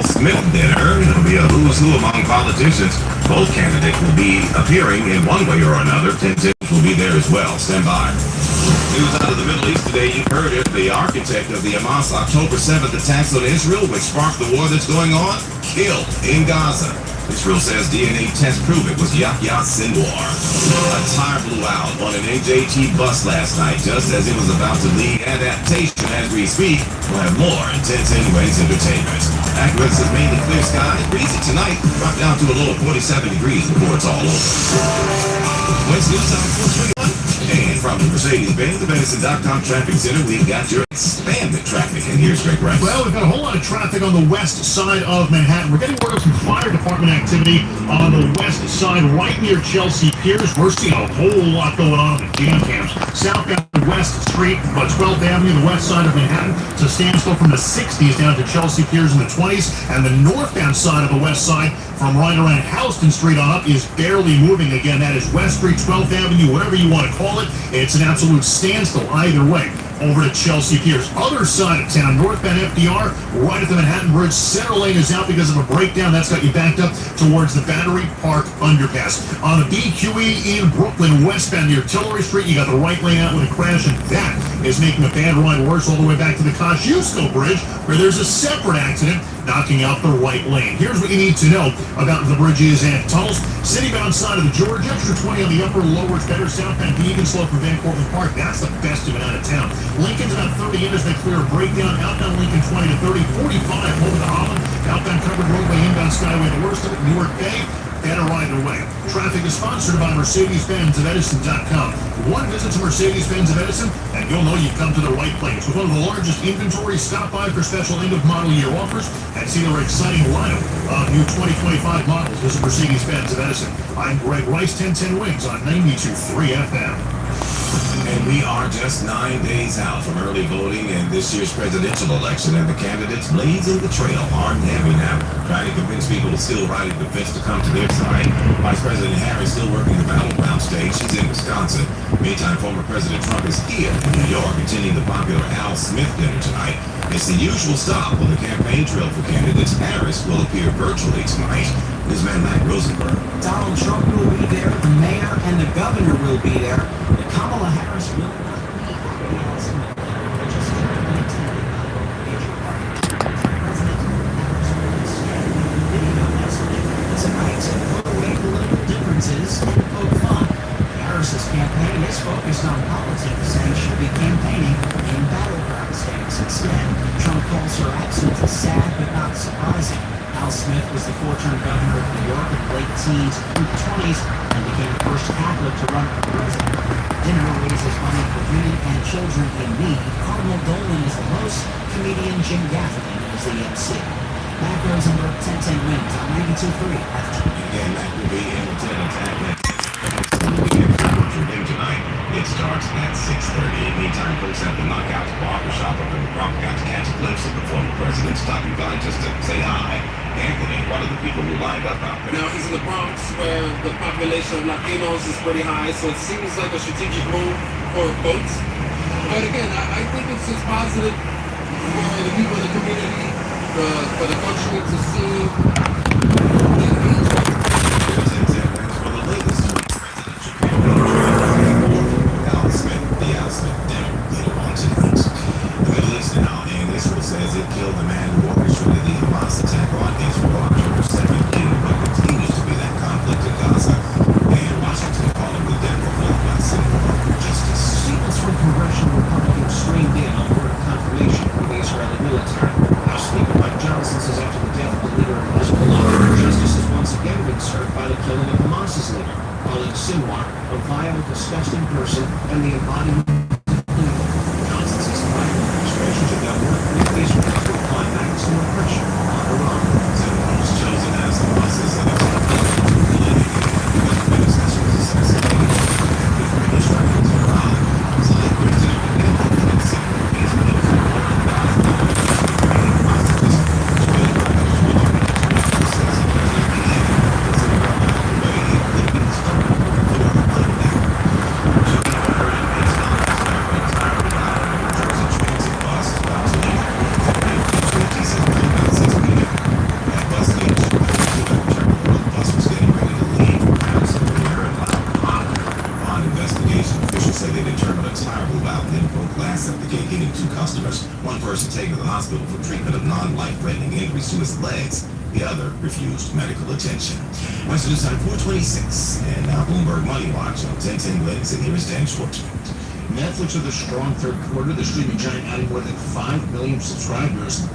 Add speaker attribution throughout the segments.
Speaker 1: Smith dinner. It'll be a who's who among politicians. Both candidates will be appearing in one way or another. 10 tips will be there as well. Stand by. News out of the Middle East today. You've heard it. The architect of the Hamas October 7th attacks on Israel, which sparked the war that's going on, killed in Gaza. Israel says DNA tests prove it was Yahya Sinwar. A tire blew out on an AJT bus last night just as it was about to leave adaptation as we speak. We'll have more intense anyways entertainment. AccuWeather says mainly clear skies. Breezy tonight. Drop down to a low of 47 degrees before it's all over. Wednesday time 421. And from the Mercedes-Benz, the Venison.com Traffic Center, we've got your expanded traffic. And here's Greg Rice.
Speaker 2: Well, we've got a whole lot of traffic on the west side of Manhattan. We're getting word of some fire department activity on the west side, right near Chelsea Piers. We're seeing a whole lot going on in the jam camps. Southbound West Street, 12th Avenue, the west side of Manhattan, to standstill from the 60s down to Chelsea Piers in the 20s. And the northbound side of the west side, from right around Houston Street on up, is barely moving again. That is West Street, 12th Avenue, whatever you want to call it. It's an absolute standstill either way over to Chelsea Piers. Other side of town, northbound FDR, right at the Manhattan Bridge. Center lane is out because of a breakdown. That's got you backed up towards the Battery Park underpass. On the BQE in Brooklyn, westbound near Tillery Street, you got the right lane out with a crash, and that is making a bad ride worse all the way back to the Kosciuszko Bridge, where there's a separate accident knocking out the right lane. Here's what you need to know about the bridges and tunnels. Citybound side of the George, extra 20 on the upper, lower, it's better. Southbound, even slow from Van Cortlandt Park. That's the best of it out of town. Lincoln's about 30 in as they clear a breakdown. Outbound Lincoln 20 to 30, 45 over to Holland. Outbound covered roadway, inbound Skyway, the worst of it. Newark Bay, better either way. Traffic is sponsored by Mercedes-Benz of Edison.com. One visit to Mercedes-Benz of Edison, and you'll know you've come to the right place. With one of the largest inventories, stop by for special end-of-model year offers and see their exciting lineup of new 2025 models. Visit Mercedes-Benz of Edison. I'm Greg Rice, 1010 Wings on 92.3 FM.
Speaker 1: And we are just 9 days out from early voting in this year's presidential election, and the candidates blazing the trail hard and heavy now, trying to convince people to still ride the fence to come to their side. Vice President Harris still working the battleground stage. She's in Wisconsin. Meantime, former President Trump is here in New York, attending the popular Al Smith dinner tonight. It's the usual stop on the campaign trail for candidates. Harris will appear virtually tonight. This man, Matt Rosenberg.
Speaker 3: Donald Trump will be there, the mayor and the governor will be there. Kamala Harris will not be tonight to put away political differences and poke fun. Harris's campaign is focused on politics and should be campaigning in battleground states instead. Trump calls her absence sad but not surprising. Al Smith was the four-term governor of New York in the late teens through the 20s and became the first Catholic to run for president. Dinner raises money for women and children in need. Cardinal Dolan is the host. Comedian Jim Gaffigan is the MC. Matt Rosenberg, 1010 Wins on 92.3 FM.
Speaker 1: Again, that will be in attendance at next tonight. It starts at 6:30. Meantime, folks at the Knockouts Barbershop up in the Bronx got to catch a glimpse of the former president stopping by just to say hi. Anthony, one of the people who lined up out there.
Speaker 4: Now, he's in the Bronx where the population of Latinos is pretty high, so it seems like a strategic move for votes. But again, I think it's just positive for the people in the community, for the country to see the engagement.
Speaker 1: For the latest presidential campaign, Al Smith, the Al Smith dinner later on tonight. The Middle East now, and Israel says it killed the man who orchestrated the Hamas attack on Israel October 2nd, in what continues to be that conflict in Gaza. And Washington calling the death of Yahya Sinwar for justice.
Speaker 3: Sequence from congressional Republicans streamed in on word of confirmation from the Israeli military. House Speaker Mike Johnson says after the death of the leader of Hezbollah, justice has once again been served by the killing of Hamas's leader, calling Sinwar a vile, disgusting person and the embodiment of evil. Johnson says the Biden administration should now work with Israel to apply maximum pressure on Iran.
Speaker 1: Sinwar was chosen as Hamas's predecessor was assassinated. Israel's Iran. So they presented and Sinwar is injuries to his legs. The other refused medical attention. West News Time 426. And now Bloomberg Money Watch on 1010 Wins. And here is Dan Schwartzman.
Speaker 2: Netflix with a strong third quarter. The streaming giant adding more than 5 million subscribers.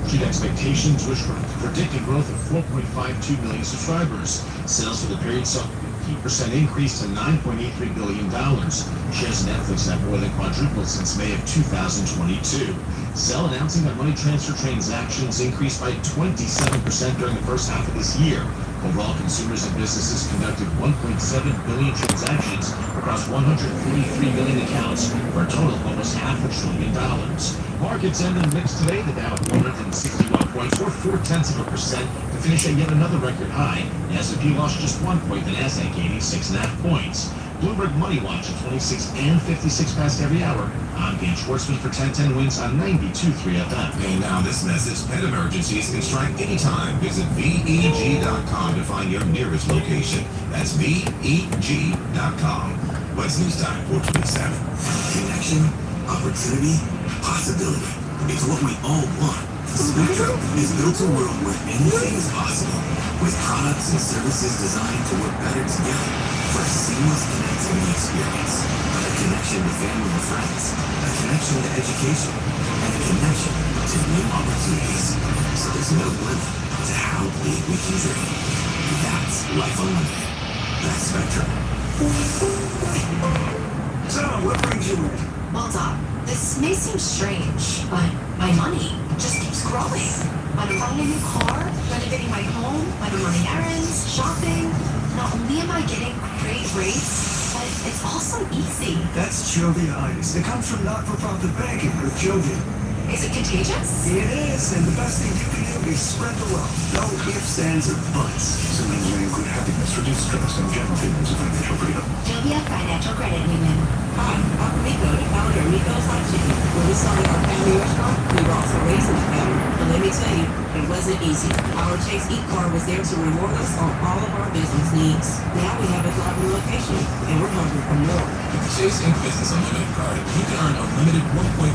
Speaker 2: Street expectations, which were predicting growth of 4.52 million subscribers. Sales for the period saw a 15% increase to $9.83 billion. Shares of Netflix have more than quadrupled since May of 2022. Cell announcing that money transfer transactions increased by 27% during the first half of this year. Overall, consumers and businesses conducted 1.7 billion transactions across 143 million accounts for a total of almost $500 billion. Markets ended mixed today. The Dow at 161 points, or 0.4% to finish at yet another record high. The S&P lost just 1 point, the Nasdaq gaining 6.5 points. Bloomberg Money Watch at 26 and 56 past every hour. I'm Dan Schwartzman for 1010 Wins on 92.3 FM.
Speaker 1: And now this message, pet emergencies can strike anytime. Visit VEG.com to find your nearest location. That's VEG.com. What's News Time 427.
Speaker 5: Connection, opportunity, possibility. It's what we all want. Spectrum is built a world where anything is possible, with products and services designed to work better together for a seamless connectivity experience. A connection to family and friends, a connection to education, and a connection to new opportunities. So there's no limit to how big we can dream. That's Life Unlimited. That's Spectrum. So, what brings you in?
Speaker 6: Well, Doc, this may seem strange, but my money just keeps growing. I'm buying a new car, renovating my home, I'm running errands, shopping. Not only am I getting great rates, but it's also easy.
Speaker 5: That's Jovialitis. It comes from not-for-profit banking with Jovi.
Speaker 6: Is it contagious?
Speaker 5: It is, and the best thing you can do is spread the wealth. No ifs, ands, or buts. Symptoms may include happiness, reduced stress, and general feelings of financial freedom.
Speaker 6: Jovia Financial Credit Union.
Speaker 7: Hi, I'm Rico, the founder of Rico's Hot Chicken. When we started our family restaurant, we were also raising a family. But let me tell you, it wasn't easy. Our Chase Eat card was there to reward us on all of our business needs. Now we have a thriving location, and we're hungry for more.
Speaker 8: With the Chase Ink Business Unlimited card, you can earn unlimited 1.5%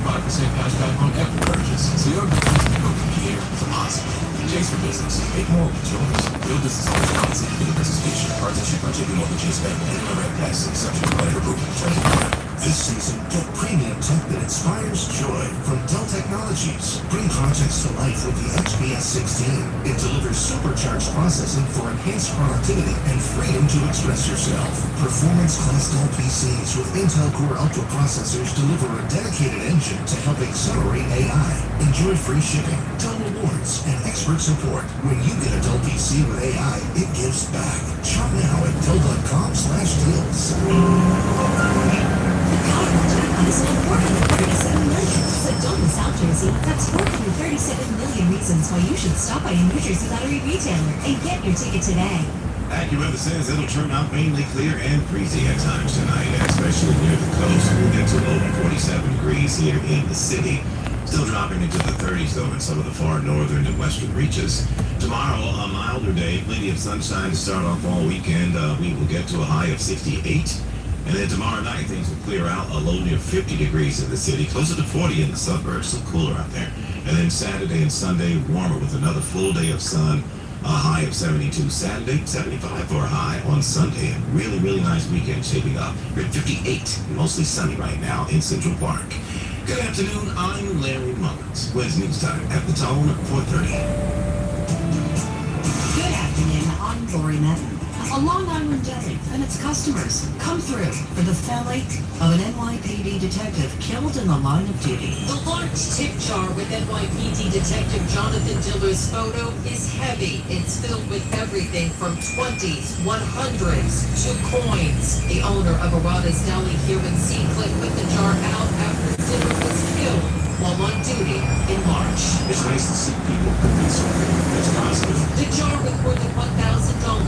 Speaker 8: cash back on every purchase, so your business can go from here to possible. Chase for business. Make more with yours. Your business owner's policy. Any participation. Cards issued by JP Morgan Chase Bank and Direct Pass. Subject to credit approval. Terms apply.
Speaker 5: This season, get premium tech that inspires joy from Dell Technologies. Bring projects to life with the XPS 16. It delivers supercharged processing for enhanced productivity and freedom to express yourself. Performance class Dell PCs with Intel Core Ultra processors deliver a dedicated engine to help accelerate AI. Enjoy free shipping, Dell rewards, and expert support. When you get a Dell PC with AI, it gives back. Shop now at Dell.com/deals.
Speaker 6: Is an important 37 million. So don't miss out, Jersey. That's 437 million reasons why you should stop by a New Jersey Lottery retailer and get your ticket today.
Speaker 1: AccuWeather says it'll turn out mainly clear and breezy at times tonight, especially near the coast. We'll get to low 47 degrees here in the city. Still dropping into the 30s, though, in some of the far northern and western reaches. Tomorrow, a milder day, plenty of sunshine to start off all weekend. We will get to a high of 68. And then tomorrow night, things will clear out, a low near 50 degrees in the city, closer to 40 in the suburbs, so cooler out there. And then Saturday and Sunday, warmer with another full day of sun, a high of 72 Saturday, 75 for a high on Sunday. A really, really nice weekend shaping up. We're at 58, mostly sunny right now in Central Park. Good afternoon, I'm Larry Mullins. When's news time at the Tone 430.
Speaker 6: Good afternoon, I'm Lori Nevin. A Long Island Deli and its customers come through for the family of an NYPD detective killed in the line of duty.
Speaker 7: The large tip jar with NYPD Detective Jonathan Diller's photo is heavy. It's filled with everything from 20s, 100s to coins. The owner of Arada's Deli here in Seacliff put the jar out after Diller was killed while on duty in March.
Speaker 1: It's nice to see people doing something that's positive.
Speaker 7: The jar with more than $1,000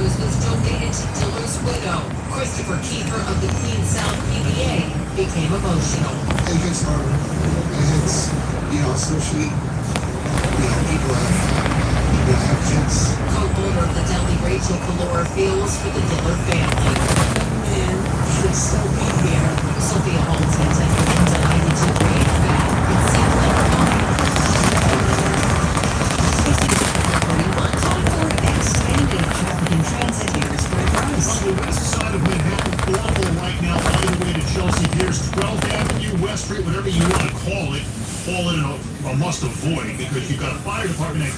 Speaker 7: was donated to Diller's widow. Christopher Kiefer of the Queen South PBA became emotional.
Speaker 9: It gets harder. It's, especially, people have kids.
Speaker 7: Co-owner of the deli, Rachel Calora, feels for the Diller family. Man should still be here. Sophia Holmes gets at the 92 grade back in Seacliff.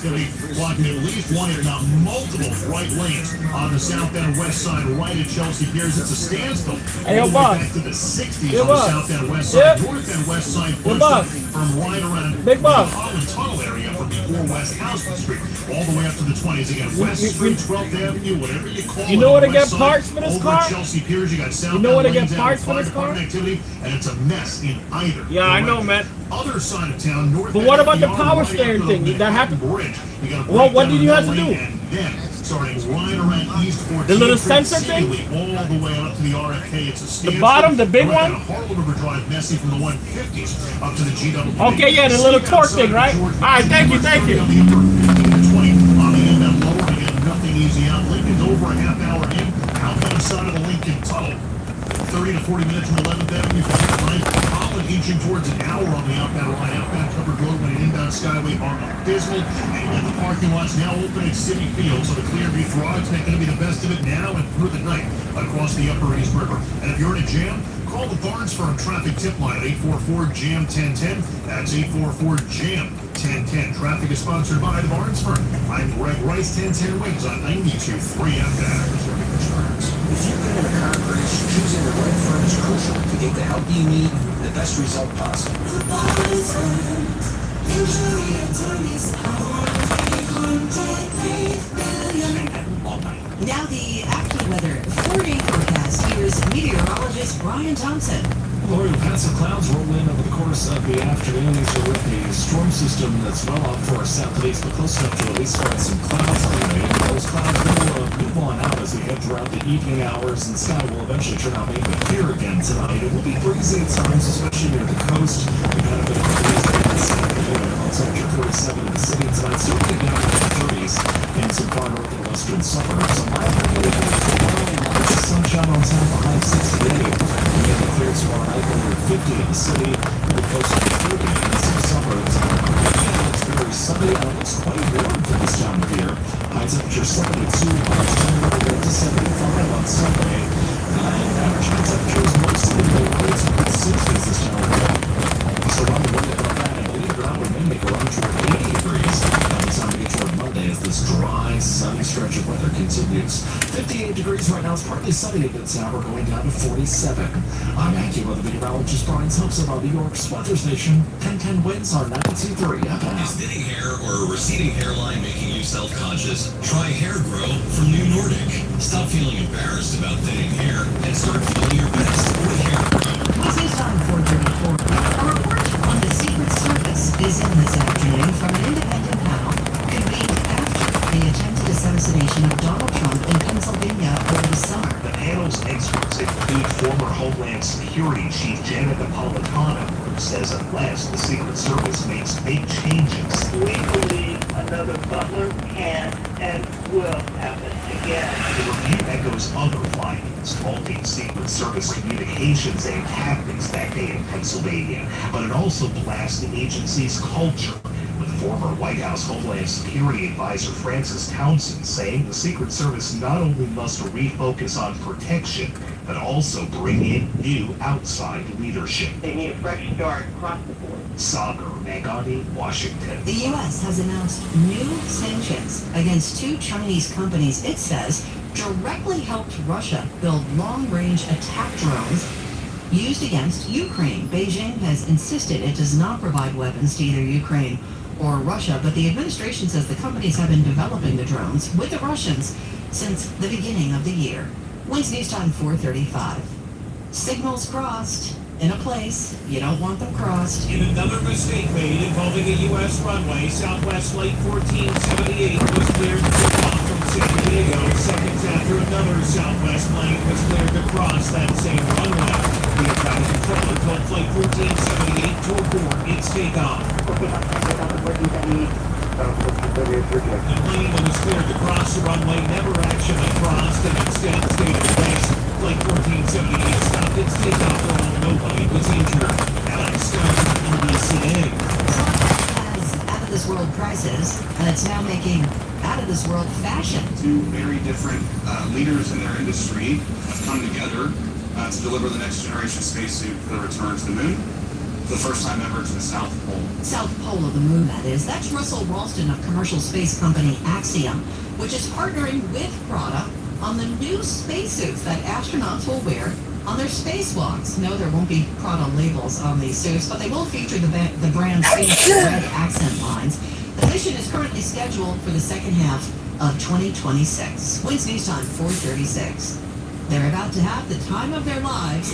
Speaker 2: activity, blocking at least one, if not multiple, right lanes on the south and west side, right at Chelsea Piers. It's a standstill.
Speaker 10: Hey, yo,
Speaker 2: All the way
Speaker 10: boss.
Speaker 2: back to the 60s
Speaker 10: Yo,
Speaker 2: on the
Speaker 10: boss.
Speaker 2: south and west
Speaker 10: Yep.
Speaker 2: side. North and west side
Speaker 10: Yo,
Speaker 2: pushed
Speaker 10: boss.
Speaker 2: up from right around
Speaker 10: Big boss.
Speaker 2: the Holland Tunnel area from before West Houston Street, all the way up to the 20s. Again, West Street, 12th Avenue, whatever you call it.
Speaker 10: You know where to
Speaker 2: on the
Speaker 10: get
Speaker 2: west side.
Speaker 10: parts for this
Speaker 2: Over
Speaker 10: car?
Speaker 2: at Chelsea Piers, you got south.
Speaker 10: You know where to get parts for this car?
Speaker 2: Activity, and it's a mess in either.
Speaker 10: Yeah, I know,
Speaker 2: direction.
Speaker 10: man.
Speaker 2: Other side of town, north.
Speaker 10: But
Speaker 2: end
Speaker 10: what
Speaker 2: of
Speaker 10: about the
Speaker 2: yard,
Speaker 10: power
Speaker 2: right
Speaker 10: steering
Speaker 2: up to the
Speaker 10: thing? That happened-
Speaker 2: Bridge. You gotta
Speaker 10: Well,
Speaker 2: break
Speaker 10: what
Speaker 2: down
Speaker 10: did you have to
Speaker 2: that
Speaker 10: do?
Speaker 2: lane, and then starting right around East 14th
Speaker 10: The little
Speaker 2: Street,
Speaker 10: sensor thing?
Speaker 2: seemingly all the way up to the RFK. It's a standstill.
Speaker 10: bottom, the big
Speaker 2: Right
Speaker 10: one?
Speaker 2: down Harlem River Drive, messy from the 150s up to the GW.
Speaker 10: Okay, yeah, the little torque thing, right? All right, thank you, thank you.
Speaker 2: On the upper 15 to 20 on the inbound lower, again, nothing easy out. Lincoln's over a half hour in, outbound side of the Lincoln Tunnel. 30 to 40 minutes from 11th Avenue. Holland inching towards an hour on the outbound line. Outbound covered road and inbound skyway are abysmal. And the parking lot's now open at City Field, so the Clearview Frogs not going to be the best of it now and through the night across the Upper East River. And if you're in a jam, call the Barnes Firm traffic tip line at 844-JAM-1010. That's 844-JAM-1010. Traffic is sponsored by the Barnes Firm. I'm Greg Rice, 1010 Wings on 92.3 FM.
Speaker 5: If you've been in a car crash, choosing the right firm is crucial to get the help you need and the best result possible.
Speaker 3: Now the AccuWeather 4-day forecast. Here's meteorologist Brian Thompson.
Speaker 8: Lori, we've had some clouds roll in over the course of the afternoon. These are with the storm system that's well off for our southeast, but close enough to at least spread some clouds anyway. And those clouds will move on out as we head throughout the evening hours, and sky will eventually turn out maybe clear again tonight. It will be breezy at times, especially near the coast. We've had a bit of a breeze there this afternoon. Temperature 47 in the city tonight, certainly down to the 30s in some far north and western suburbs. So might have sunshine on tap, a high 68. We get the clear tomorrow night over 50 in the city, the coast of 30 in some suburbs. It's very sunny and it looks quite warm for this time of year. High temperature 72 on Sunday, to 75 on Sunday. And average high temperature is mostly in the low to mid-60s this time of year. So around the window about that, I believe that would maybe make around toward 80 degrees by the time we get toward Monday as this dry, sunny stretch of weather continues. 58 degrees right now. It's partly sunny at this hour, going down to 47. I'm AccuWeather meteorologist Brian Thompson on New York's weather station. 1010 winds are 92.3 FM.
Speaker 11: Is thinning hair or a receding hairline making you self-conscious? Try Hair Grow from New Nordic. Stop feeling embarrassed about thinning hair and start feeling your best with Hair Grow.
Speaker 3: This is time for 434. A report on the Secret Service is in this afternoon from an independent panel convened after the attempted assassination of Donald Trump in Pennsylvania over the summer.
Speaker 2: The panel's experts include former Homeland Security Chief Janet Napolitano, who says unless the Secret Service makes big changes,
Speaker 12: We believe another Butler can and will happen again.
Speaker 2: the review echoes other findings, faulting Secret Service communications and tactics that day in Pennsylvania, but it also blasts the agency's culture, with former White House Homeland Security Advisor Francis Townsend saying the Secret Service not only must refocus on protection, but also bring in new outside leadership.
Speaker 12: They need a fresh start across the board.
Speaker 2: Sagar Meghani, Washington.
Speaker 3: The U.S. has announced new sanctions against two Chinese companies it says directly helped Russia build long-range attack drones used against Ukraine. Beijing has insisted it does not provide weapons to either Ukraine or Russia, but the administration says the companies have been developing the drones with the Russians since the beginning of the year. Wednesday News Time 4:35. Signals crossed in a place you don't want them crossed.
Speaker 13: In another mistake made involving a U.S. runway, Southwest Flight 1478 was cleared to take off from San Diego seconds after another Southwest plane was cleared to cross that same runway. The air traffic controller told Flight 1478 to abort its takeoff. The plane that was cleared to cross the runway never actually crossed and instead stayed in place. Flight 1478 stopped its takeoff while nobody was injured. Alex Stone, NBC.
Speaker 3: Has out-of-this-world prices, and it's now making out-of-this-world fashion.
Speaker 14: Two very different leaders in their industry have come together to deliver the next generation spacesuit for the return to the moon. the first time ever to the South Pole.
Speaker 3: South Pole of the Moon, that is. That's Russell Ralston of commercial space company Axiom, which is partnering with Prada on the new spacesuits that astronauts will wear on their spacewalks. No, there won't be Prada labels on these suits, but they will feature the brand's famous red accent lines. The mission is currently scheduled for the second half of 2026. Wins News Time, 4:36. They're about to have the time of their lives.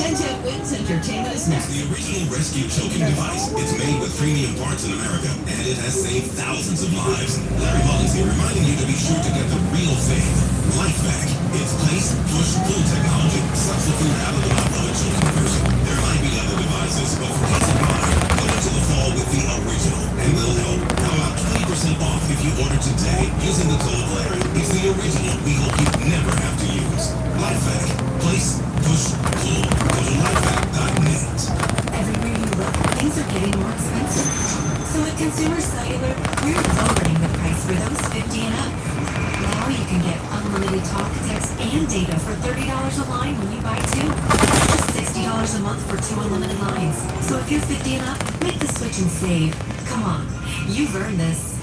Speaker 3: 1010 Wins Entertainment is next.
Speaker 1: The original rescue choking device. It's made with premium parts in America, and it has saved thousands of lives. Larry Mullins here reminding you to be sure to get the real thing. LifeVac. It's place, push, pull technology. Sucks the food out of the mouth of a choking person. There might be other devices, but for peace of mind, go into the fall with the original, and we'll help. How about 20% off if you order today using the code Larry? It's the original we hope you never have to use. LifeVac. Place, push, pull. Go to lifevac.net.
Speaker 6: Everywhere you look, things are getting more expensive. So at Consumer Cellular, we're lowering the price for those 50 and up. Now you can get unlimited talk, text, and data for $30 a line when you buy two. Just $60 a month for 2 unlimited lines. So if you're 50 and up, make the switch and save. Come on, you've earned this.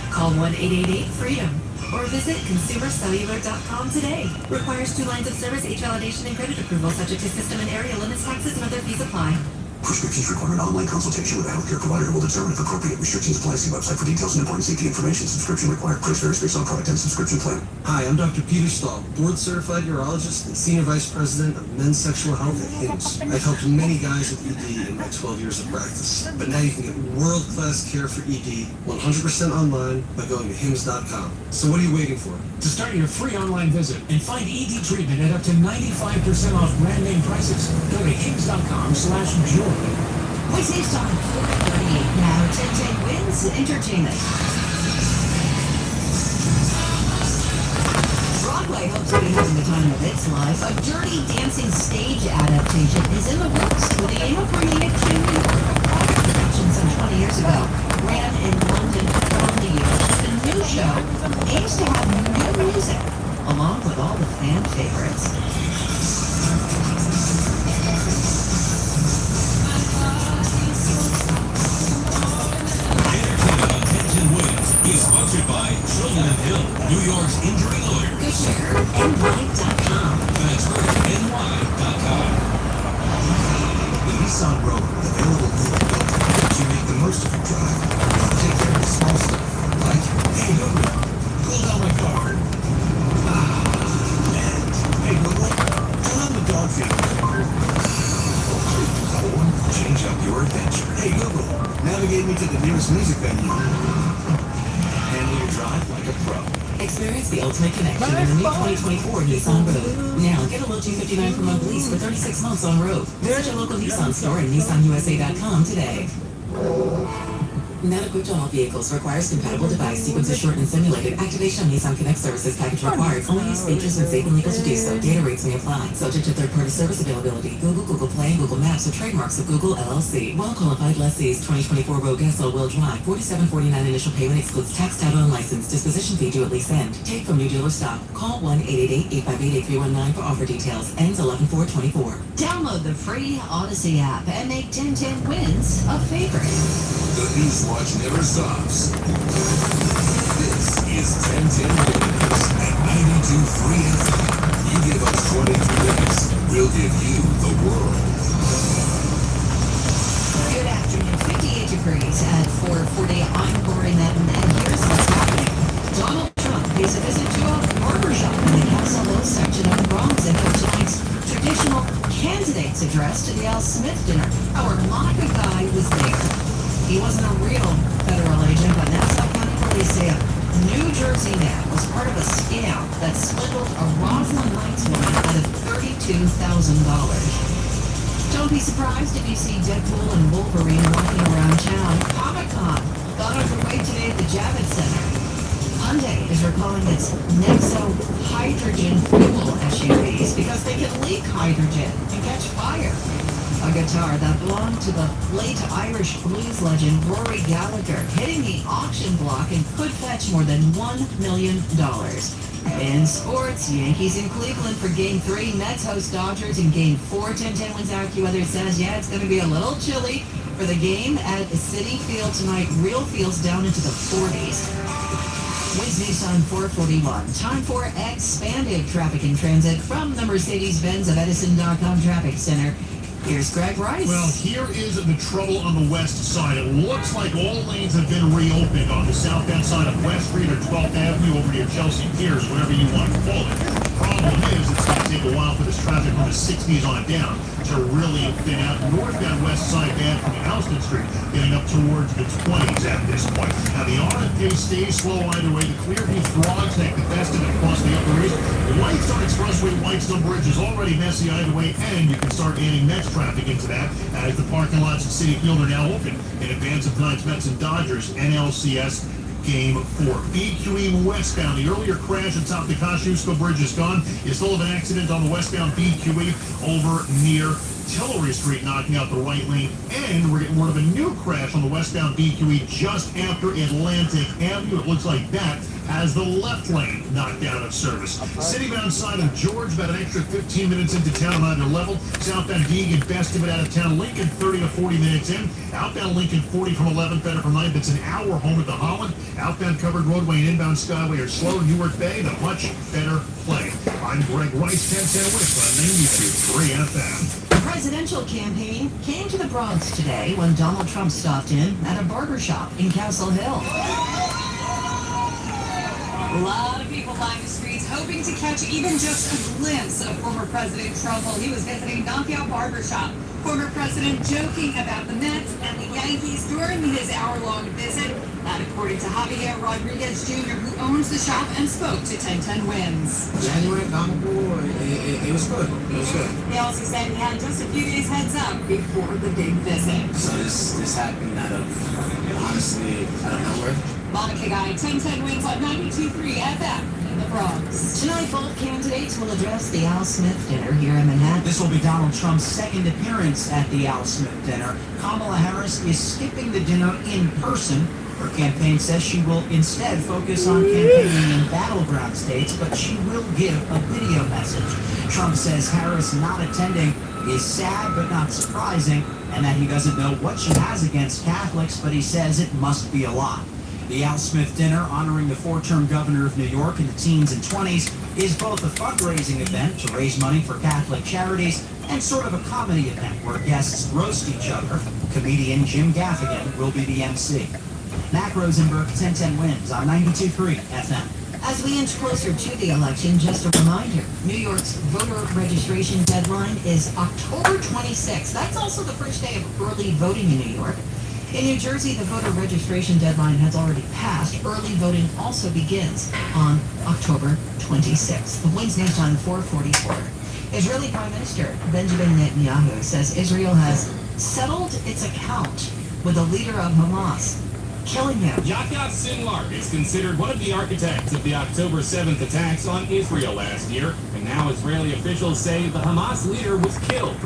Speaker 6: Call 1-888-FREEDOM or visit consumercellular.com today. Requires 2 lines of service, age validation, and credit approval, subject to system and area limits, taxes, and other fees apply.
Speaker 5: Prescriptions require an online consultation with a healthcare provider who will determine if appropriate restrictions apply. See website for details and important safety information. Subscription required. Price varies based on product and subscription plan.
Speaker 15: Hi, I'm Dr. Peter Stahl, board-certified urologist and senior vice president of men's sexual health at HIMSS. I've helped many guys with ED in my 12 years of practice. But now you can get world-class care for ED 100% online by going to HIMSS.com. So what are you waiting for?
Speaker 13: To start your free online visit and find ED treatment at up to 95% off brand name prices, go to hims.com/joy.
Speaker 3: Wins News Time, 4:38. Now 1010 Wins Entertainment. Broadway hopes to be having the time of its life. A Dirty Dancing stage adaptation is in the works with the aim of bringing it to New York. A production some 20 years ago ran in London for the years. The new show aims to have new music along with all the fan favorites.
Speaker 11: Is sponsored by Chilton & Hill, New York's injury lawyer.
Speaker 3: GoodShareNY.com.
Speaker 11: That's right, NY.com.
Speaker 5: The Nissan Rogue with available moving built lets you make the most of your drive. Take care of the small stuff, like, hey Google, cool down my car. And, hey Google, turn on the dog feed. Or change up your adventure. Hey Google, navigate me to the nearest music venue. Handle your drive like a pro.
Speaker 3: Experience the ultimate connection in the new 2024 Nissan Rogue. Now, get a low $259 per month lease for 36 months on road. Visit your local Nissan store and nissanusa.com today. Not equipped on all vehicles. Requires compatible device. Sequence is short and simulated. Activation of Nissan Connect services package required. Only use features when safe and legal to do so. Data rates may apply. Subject to third-party service availability. Google, Google Play, and Google Maps are trademarks of Google LLC. Well-qualified lessees. 2024 Rogue S all-wheel drive. $47.49 initial payment excludes tax, title, and license. Disposition fee due at lease end. Take from new dealer stock. Call 1-888-858-8319 for offer details. Ends 11/4/24. Download the free Odyssey app and make 1010 Wins a favorite.
Speaker 11: The News Watch never stops. This is 1010 Wins at 92.3 FM. You give us 23 minutes, we'll give you the world.
Speaker 3: Good afternoon. 58 degrees at 4:40. I'm Lori Madden, and here's what's happening. Donald Trump pays a visit to a barbershop in the Castle Hill section of the Bronx and for tonight's traditional candidates address to the Al Smith dinner. Our Monica guy was there. He wasn't a real federal agent, but Nassau County Police say a New Jersey man was part of a scam that swindled a Roslyn Heights woman out of $32,000. Don't be surprised if you see Deadpool and Wolverine walking around town. Comic-Con got underway today at the Javits Center. Hyundai is recalling its Nexo hydrogen fuel SUVs because they can leak hydrogen and catch fire. A good guitar that belonged to the late Irish blues legend Rory Gallagher, hitting the auction block and could fetch more than $1 million. In sports, Yankees in Cleveland for Game 3, Mets host Dodgers in Game 4. 10-10 wins AccuWeather says, yeah, it's going to be a little chilly for the game at Citi Field tonight. Real feels down into the 40s. Winds Nissan 441. Time for expanded traffic and transit from the Mercedes-Benz of Edison.com Traffic Center. Here's Greg Rice.
Speaker 2: Well, here is the trouble on the west side. It looks like all lanes have been reopened on the southbound side of West Street or 12th Avenue over near Chelsea Piers, whatever you want to call it. Problem is, it's going to take a while for this traffic from the 60s on down to really thin out. Northbound west side bad from Houston Street, getting up towards the 20s at this point. Now, the audit pace stays slow either way. The Clearview Throgs take the best of it across the Upper East. The Whitestone Expressway, Whitestone Bridge is already messy either way, and you can start adding Mets traffic into that as the parking lots at Citi Field are now open in advance of tonight's Mets and Dodgers NLCS Game 4. BQE westbound. The earlier crash at top of the Kosciuszko Bridge is gone. You still have an accident on the westbound BQE over near Tillery Street, knocking out the right lane. And we're getting word of a new crash on the westbound BQE just after Atlantic Avenue. It looks like that has the left lane knocked out of service. Citybound side of George, about an extra 15 minutes into town on either level. Southbound Deegan, best of it out of town. Lincoln, 30 to 40 minutes in. Outbound Lincoln, 40 from 11th, better from 9th. It's an hour home at the Holland. Outbound covered roadway and inbound Skyway are slow. Newark Bay, the much better play. I'm Greg Rice, 1010 West on 92.3 FM.
Speaker 3: The presidential campaign came to the Bronx today when Donald Trump stopped in at a barbershop in Castle Hill.
Speaker 16: A lot of people lined the streets hoping to catch even just a glimpse of former President Trump while he was visiting Knockout Barbershop. Former President joking about the Mets and the Yankees during his hour-long visit. That according to Javier Rodriguez Jr., who owns the shop and spoke to 1010 Wins.
Speaker 17: January, it was good. It was good.
Speaker 16: He also said he had just a few days heads up before the big visit.
Speaker 17: So this happened honestly out of nowhere.
Speaker 16: Monica Guy, 1010 Wins on 92.3 FM in the Bronx.
Speaker 3: Tonight, both candidates will address the Al Smith dinner here in Manhattan. This will be Donald Trump's second appearance at the Al Smith dinner. Kamala Harris is skipping the dinner in person. Her campaign says she will instead focus on campaigning in battleground states, but she will give a video message. Trump says Harris not attending is sad but not surprising, and that he doesn't know what she has against Catholics, but he says it must be a lot. The Al Smith dinner, honoring the four-term governor of New York in the teens and 20s, is both a fundraising event to raise money for Catholic charities and sort of a comedy event where guests roast each other. Comedian Jim Gaffigan will be the MC. Mac Rosenberg, 1010 Wins on 92.3 FM. As we inch closer to the election, just a reminder, New York's voter registration deadline is October 26th. That's also the first day of early voting in New York. In New Jersey, the voter registration deadline has already passed. Early voting also begins on October 26th. The Wins News on 444. Israeli Prime Minister Benjamin Netanyahu says Israel has settled its account with the leader of Hamas, killing him.
Speaker 13: Yahya Sinwar is considered one of the architects of the October 7th attacks on Israel last year, and now Israeli officials say the Hamas leader was killed.